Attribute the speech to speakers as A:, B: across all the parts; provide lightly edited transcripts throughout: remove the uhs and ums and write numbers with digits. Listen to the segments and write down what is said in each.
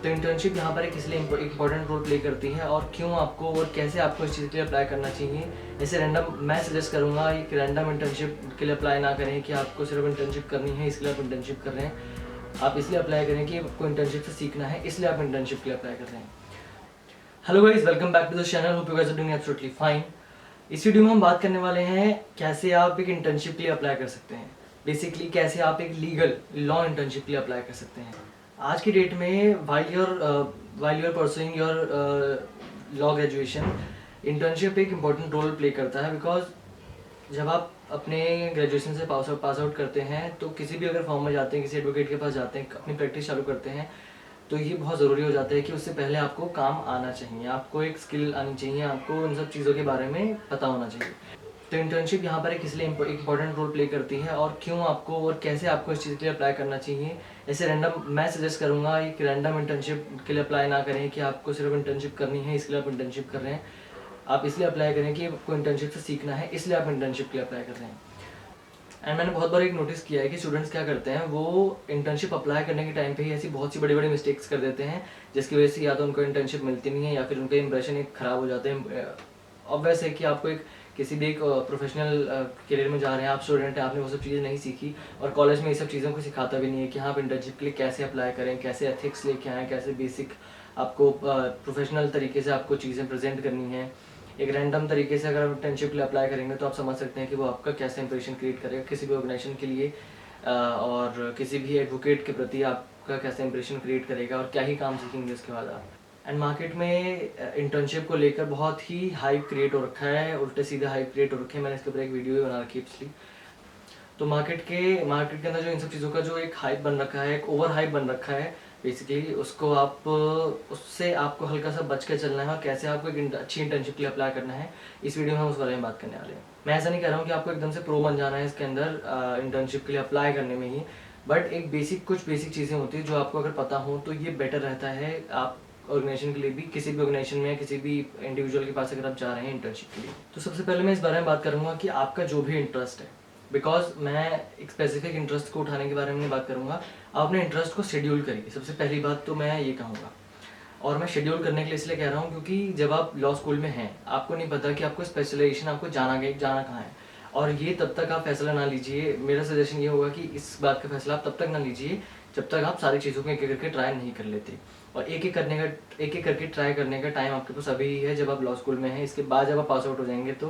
A: तो इंटर्नशिप यहाँ पर एक इसलिए इंपॉर्टेंट रोल प्ले करती है और क्यों आपको और कैसे आपको इस चीज़ के लिए अप्लाई करना चाहिए। ऐसे रैंडम मैं सजेस्ट करूँगा एक रैंडम इंटर्नशिप के लिए अप्लाई ना करें कि आपको सिर्फ इंटर्नशिप करनी है इसके लिए आप इंटर्नशिप कर रहे हैं। आप इसलिए अप्लाई करें कि आपको इंटर्नशिप से सीखना है, इसलिए आप इंटर्नशिप के लिए अप्लाई कर रहे हैं। Hello guys, welcome back to the channel. Hope you guys are doing absolutely fine. इस वीडियो में हम बात करने वाले हैं कैसे आप एक इंटर्नशिप के लिए अप्लाई कर सकते हैं। बेसिकली कैसे आप एक लीगल लॉ इंटर्नशिप के लिए अप्लाई कर सकते हैं। आज की डेट में while you're pursuing your law graduation, internship एक इम्पोर्टेंट रोल प्ले करता है। बिकॉज जब आप अपने ग्रेजुएशन से पास आउट करते हैं तो किसी भी अगर फॉर्म में जाते हैं, किसी एडवोकेट के पास जाते हैं, अपनी प्रैक्टिस चालू करते हैं, तो ये बहुत ज़रूरी हो जाता है कि उससे पहले आपको काम आना चाहिए, आपको एक स्किल आनी चाहिए, आपको उन सब चीज़ों के बारे में पता होना चाहिए। तो इंटर्नशिप यहाँ पर एक इसलिए इंपॉर्टेंट रोल प्ले करती है और क्यों आपको और कैसे आपको इस चीज़ के लिए अप्लाई करना चाहिए। ऐसे रैंडम मैं सजेस्ट करूँगा एक रैंडम इंटर्नशिप के लिए अप्लाई ना करें कि आपको सिर्फ इंटर्नशिप करनी है इसके लिए आप इंटर्नशिप कर रहे हैं। आप इसलिए अप्लाई करें कि आपको इंटर्नशिप से सीखना है, इसलिए आप इंटर्नशिप के लिए अप्लाई कर रहे हैं। एंड मैंने बहुत बार एक नोटिस किया है कि स्टूडेंट्स क्या करते हैं, वो इंटर्नशिप अप्लाई करने के टाइम पे ही ऐसी बहुत सी बड़ी बड़ी मिस्टेक्स कर देते हैं जिसकी वजह से या तो उनको इंटर्नशिप मिलती नहीं है या फिर उनका इंप्रेशन एक ख़राब हो जाते हैं। ऑब्वियस है कि आपको एक किसी भी एक प्रोफेशनल करियर में जा रहे हैं, आप स्टूडेंट हैं, आपने वो सब चीज़ें नहीं सीखी और कॉलेज में ये सब चीज़ों को सिखाता भी नहीं है कि हाँ आप इंटर्नशिप के लिए कैसे अप्लाई करें, कैसे एथिक्स लेके आएँ, कैसे बेसिक आपको प्रोफेशनल तरीके से आपको चीज़ें प्रेजेंट करनी है। एक रैंडम तरीके से अगर आप इंटर्नशिप के लिए अप्लाई करेंगे तो आप समझ सकते हैं कि वो आपका कैसे इंप्रेशन क्रिएट करेगा किसी भी ऑर्गेनाइजेशन के लिए, और किसी भी एडवोकेट के प्रति आपका कैसे इंप्रेशन क्रिएट करेगा और क्या ही काम सीखेंगे उसके बाद आप। एंड मार्केट में इंटर्नशिप को लेकर बहुत ही हाइप क्रिएट हो रखा है, उल्टे सीधे हाइप क्रिएट हो रखे हैं। मैंने इसके ऊपर एक वीडियो भी बना रखी है पिछली। तो मार्केट के अंदर जो इन सब चीज़ों का जो एक हाइप बन रखा है, एक ओवर हाइप बन रखा है, बेसिकली उसको आप उससे आपको हल्का सा बच के चलना है और कैसे आपको एक अच्छी इंटर्नशिप के लिए अप्लाई करना है, इस वीडियो में हम उस बारे में बात करने वाले हैं। मैं ऐसा नहीं कह रहा हूँ कि आपको एकदम से प्रो बन जाना है इसके अंदर इंटर्नशिप के लिए अप्लाई करने में ही, बट एक कुछ बेसिक चीज़ें होती है जो आपको अगर पता हो तो ये बेटर रहता है आप ऑर्गेनाइजेशन के लिए भी, किसी भी ऑर्गेनाइजेशन में, किसी भी इंडिविजुअल के पास अगर आप जा रहे हैं इंटर्नशिप के लिए। तो सबसे पहले मैं इस बारे में बात करूँगा कि आपका जो भी इंटरेस्ट है, बिकॉज मैं एक स्पेसिफिक इंटरेस्ट को उठाने के बारे में नहीं बात करूँगा। आप अपने इंटरेस्ट को शेड्यूल करिए, सबसे पहली बात तो मैं ये कहूँगा। और मैं शेड्यूल करने के लिए इसलिए कह रहा हूँ क्योंकि जब आप लॉ स्कूल में हैं आपको नहीं पता कि आपको स्पेशलाइजेशन आपको जाना कहाँ है, और ये तब तक आप फैसला ना लीजिए। मेरा सजेशन ये होगा कि इस बात का फैसला आप तब तक ना लीजिए जब तक आप सारी चीज़ों को एक एक करके ट्राई नहीं कर लेते। और एक एक करके ट्राई करने का टाइम आपके पास अभी ही है जब आप लॉ स्कूल में हैं। इसके बाद जब आप पास आउट हो जाएंगे तो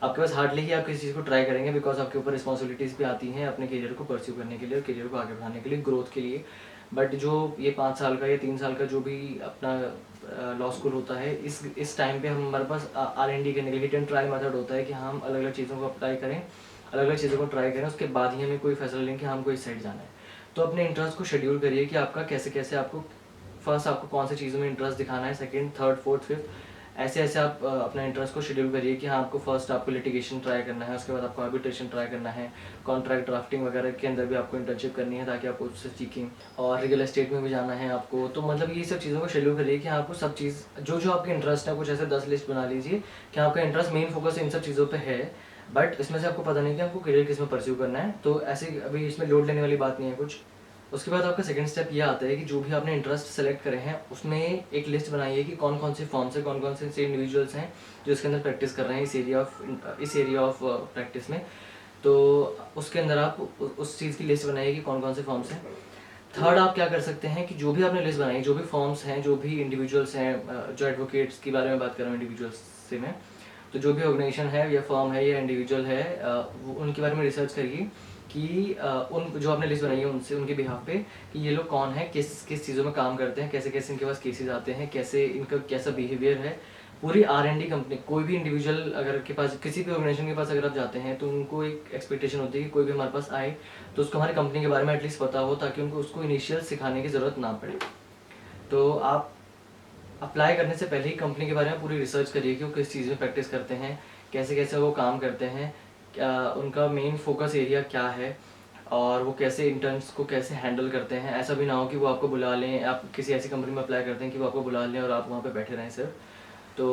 A: आपके पास हार्डली ही आप किसी चीज़ को ट्राई करेंगे, बिकॉज आपके ऊपर रिस्पॉन्सिबिलिटीज़ भी आती हैं अपने करियर को परस्यू करने के लिए और करियर को आगे बढ़ाने के लिए, ग्रोथ के लिए। बट जो ये 5 साल का या 3 साल का जो भी अपना लॉ स्कूल होता है, इस टाइम पे हमारे पास R&D करने के लिए हिट एंड ट्राई मेथड होता है कि हम अलग अलग चीज़ों को अप्लाई करें, अलग अलग चीज़ों को ट्राई करें, उसके बाद ही हमें कोई फैसला लें कि हमको इस साइड जाना है। तो अपने इंटरेस्ट को शेड्यूल करिए कि आपका कैसे कैसे आपको फर्स्ट आपको कौन सी चीज़ों में इंटरेस्ट दिखाना है, सेकंड, थर्ड, फोर्थ, फिफ्थ, ऐसे ऐसे आप अपना इंटरेस्ट को शेड्यूल करिए कि हाँ आपको फर्स्ट आपको लिटिगेशन ट्राई करना है, उसके बाद आपको आर्बिट्रेशन ट्राई करना है, कॉन्ट्रैक्ट ड्राफ्टिंग वगैरह के अंदर भी आपको इंटर्नशिप करनी है ताकि आपको उससे सीखें, और रियल एस्टेट में भी जाना है आपको। तो मतलब ये सब चीज़ों को शेड्यूल करिए कि आपको सब चीज़ जो आपके इंटरेस्ट है, कुछ ऐसे 10 लिस्ट बना लीजिए कि आपका इंटरेस्ट मेन फोकस इन सब चीज़ों पर है, बट इसमें से आपको पता नहीं कि आपको करियर किस में परस्यू करना है। तो ऐसे अभी इसमें लोड लेने वाली बात नहीं है कुछ। उसके बाद आपका सेकंड स्टेप ये आता है कि जो भी आपने इंटरेस्ट सेलेक्ट करे हैं उसमें एक लिस्ट बनाइए कि कौन कौन से फॉर्म्स हैं, कौन कौन से इंडिविजुअल्स हैं जो इसके अंदर प्रैक्टिस कर रहे हैं इस एरिया ऑफ प्रैक्टिस में। तो उसके अंदर आप उस चीज़ की लिस्ट बनाइए कि कौन कौन से फॉर्म्स हैं। थर्ड, आप क्या कर सकते हैं कि जो भी आपने लिस्ट बनाई, जो भी फॉर्म्स हैं, जो भी इंडिविजुअल्स हैं, जो एडवोकेट्स के बारे में बात कर रहा हूँ इंडिविजुअल्स से मैं, तो जो भी ऑर्गेनाइजेशन है या फर्म है या इंडिविजुअल है, उनके बारे में रिसर्च करिए कि उन जो आपने लिस्ट बनाई है उनसे, उनके बिहाफ पे, कि ये लोग कौन है, किस किस चीज़ों में काम करते हैं, कैसे कैसे इनके पास केसेस आते हैं, कैसे इनका कैसा बिहेवियर है। पूरी R&D कंपनी, कोई भी इंडिविजुअल अगर के पास, किसी भी ऑर्गेनाइजेशन के पास अगर आप जाते हैं तो उनको एक एक्सपेक्टेशन होती है कि कोई भी हमारे पास आए तो उसको हमारी कंपनी के बारे में एटलीस्ट पता हो, ताकि उनको उसको इनिशियल सिखाने की ज़रूरत ना पड़े। तो आप अप्लाई करने से पहले ही कंपनी के बारे में पूरी रिसर्च करिए कि वो किस चीज़ में प्रैक्टिस करते हैं, कैसे कैसे वो काम करते हैं, क्या उनका मेन फोकस एरिया क्या है, और वो कैसे इंटर्न्स को कैसे हैंडल करते हैं। ऐसा भी ना हो कि वो आपको बुला लें, आप किसी ऐसी कंपनी में अप्लाई करते हैं कि वो आपको बुला लें और आप वहाँ पे बैठे रहें सिर्फ। तो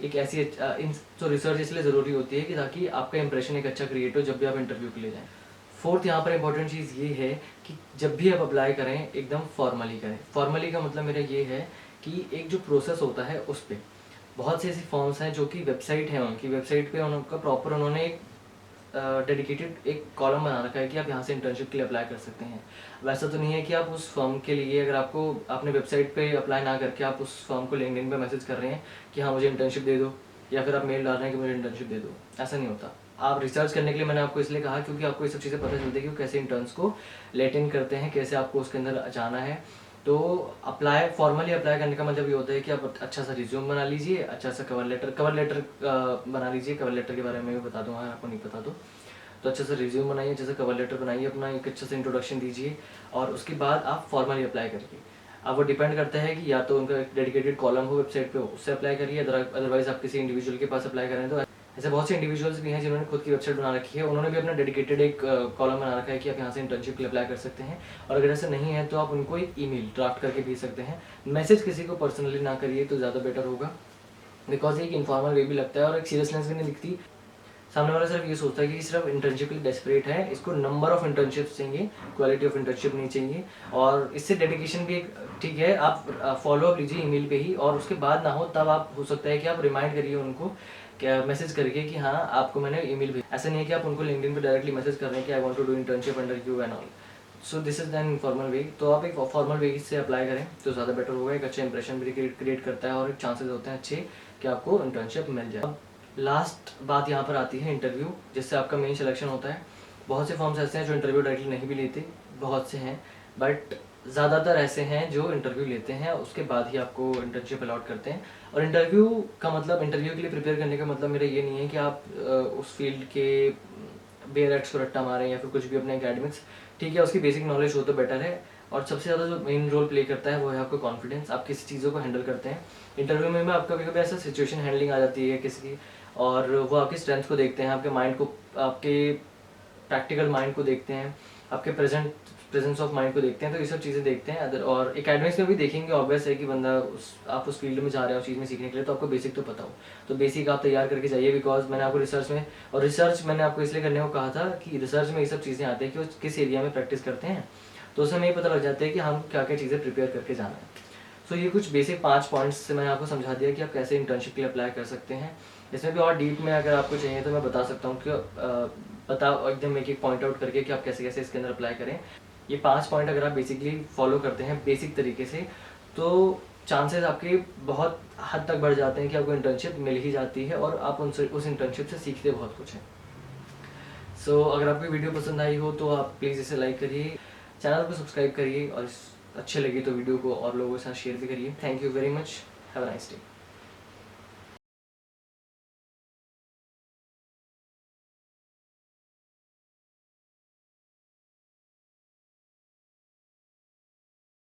A: एक ऐसी इन तो रिसर्च इसलिए ज़रूरी होती है कि ताकि आपका इंप्रेशन एक अच्छा क्रिएट हो जब भी आप इंटरव्यू के लिए जाएँ। फोर्थ यहाँ पर इंपॉर्टेंट चीज़ ये है कि जब भी आप अप्लाई करें एकदम फॉर्मली करें। फॉर्मली का मतलब मेरा ये है कि एक जो प्रोसेस होता है उस पर बहुत सी ऐसी फॉर्म्स हैं जो कि वेबसाइट है, उनकी वेबसाइट पे उनका प्रॉपर उन्होंने एक डेडिकेटेड एक कॉलम बना रखा है कि आप यहाँ से इंटर्नशिप के लिए अप्लाई कर सकते हैं। वैसा तो नहीं है कि आप उस फर्म के लिए, अगर आपको आपने वेबसाइट पे अप्लाई ना करके आप उस फर्म को लिंक्डइन पे मैसेज कर रहे हैं कि हाँ मुझे इंटर्नशिप दे दो, या फिर आप मेल डाल रहे हैं कि मुझे इंटर्नशिप दे दो, ऐसा नहीं होता। आप रिसर्च करने के लिए मैंने आपको इसलिए कहा क्योंकि आपको ये सब चीज़ें पता चलती है कि वो कैसे इंटर्न्स को लेट इन करते हैं, कैसे आपको उसके अंदर जाना है। तो अप्लाई फॉर्मली अप्लाई करने का मतलब ये होता है कि आप अच्छा सा रिज्यूम बना लीजिए, अच्छा सा कवर लेटर बना लीजिए। कवर लेटर के बारे में भी बता दूंगा, आपको नहीं पता तो अच्छे से रिज्यूम बनाइए, अच्छे से कवर लेटर बनाइए, अपना एक अच्छे से इंट्रोडक्शन दीजिए और उसके बाद आप फॉर्मली अप्लाई करिए। अब वो डिपेंड करता है कि या तो उनका एक डेडिकेटेड कॉलम हो वेबसाइट पे, उससे अप्लाई करिए, अदरवाइज आप किसी इंडिविजुअल के पास अप्लाई करें। तो ऐसे बहुत से इंडिविजुअल्स भी हैं जिन्होंने खुद की वेबसाइट बना रखी है, उन्होंने भी अपना डेडिकेटेड एक कॉलम बना रखा है कि आप यहाँ से इंटर्नशिप के लिए अप्लाई कर सकते हैं। और अगर ऐसा नहीं है तो आप उनको एक ईमेल ड्राफ्ट करके भेज सकते हैं। मैसेज किसी को पर्सनली ना करिए तो ज़्यादा बेटर होगा, बिकॉज एक इन्फॉर्मल वे भी लगता है और एक सीरियसनेस भी नहीं दिखती। सामने वाला सिर्फ ये सोचता है कि सिर्फ इंटर्नशिप के लिए डेस्परेट है, इसको नंबर ऑफ इंटर्नशिप चाहिए, क्वालिटी ऑफ इंटर्नशिप नहीं चाहिए। और इससे डेडिकेशन भी एक ठीक है, आप फॉलो अप लीजिए ईमेल पे ही, और उसके बाद ना हो तब आप हो सकता है कि आप रिमाइंड करिए उनको क्या मैसेज करके कि हाँ आपको मैंने ईमेल भेजा। ऐसा नहीं है कि आप उनको लिंक्डइन पे डायरेक्टली मैसेज कर रहे हैं कि I want to do internship under you and all. So this is an informal way. तो आप एक फॉर्मल वे से अप्लाई करें तो ज़्यादा बेटर होगा, एक अच्छा इंप्रेशन भी क्रिएट करता है और एक चांसेस होते हैं अच्छे कि आपको इंटर्नशिप मिल जाए। लास्ट बात यहाँ पर आती है इंटरव्यू, जिससे आपका मेन सिलेक्शन होता है। बहुत से फॉर्म्स ऐसे हैं जो इंटरव्यू डायरेक्टली नहीं भी लेते, बहुत से हैं, बट ज़्यादातर ऐसे हैं जो इंटरव्यू लेते हैं, उसके बाद ही आपको इंटर्नशिप अलॉट करते हैं। और इंटरव्यू का मतलब, इंटरव्यू के लिए प्रिपेयर करने का मतलब मेरा ये नहीं है कि आप उस फील्ड के बेयर एक्ट्स को रट्टा मारें या फिर कुछ भी अपने एकेडमिक्स, ठीक है उसकी बेसिक नॉलेज हो तो बेटर है। और सबसे ज़्यादा जो मेन रोल प्ले करता है वो है आपका कॉन्फिडेंस, आप किसी चीज़ों को हैंडल करते हैं। इंटरव्यू में आपका कभी कभी ऐसा सिचुएशन हैंडलिंग आ जाती है किसी की, और वो आपकी स्ट्रेंथ को देखते हैं, आपके माइंड को, आपके प्रैक्टिकल माइंड को देखते हैं, आपके प्रेजेंस ऑफ माइंड को देखते हैं। तो ये सब चीज़ें देखते हैं अदर, और एकेडमिक्स में भी देखेंगे। ऑब्वियस है कि बंदा आप उस फील्ड में जा रहे हो उस चीज़ में सीखने के लिए, तो आपको बेसिक तो पता हो, तो बेसिक आप तैयार करके जाइए। बिकॉज मैंने आपको रिसर्च में, और रिसर्च मैंने आपको इसलिए करने को कहा था कि रिसर्च में ये सब चीज़ें आती हैं कि वो किस एरिया में प्रैक्टिस करते हैं, तो उसमें ये पता लग जाता है कि हम क्या क्या चीज़ें प्रिपेयर करके जाना है। सो ये कुछ बेसिक 5 पॉइंट्स से मैंने आपको समझा दिया कि आप कैसे इंटर्नशिप के लिए अप्लाई कर सकते हैं। इसमें भी और डीप में अगर आपको चाहिए तो मैं बता सकता हूँ कि एकदम एक एक पॉइंट आउट करके कि आप कैसे कैसे इसके अंदर अप्लाई करें। ये 5 पॉइंट अगर आप बेसिकली फॉलो करते हैं बेसिक तरीके से, तो चांसेस आपके बहुत हद तक बढ़ जाते हैं कि आपको इंटर्नशिप मिल ही जाती है, और आप उनसे उस इंटर्नशिप से सीखते बहुत कुछ हैं। सो अगर आपको वीडियो पसंद आई हो तो आप प्लीज़ इसे लाइक करिए, चैनल को सब्सक्राइब करिए, और अच्छे लगे तो वीडियो को और लोगों के साथ शेयर भी करिए। Thank you very much, have a nice day.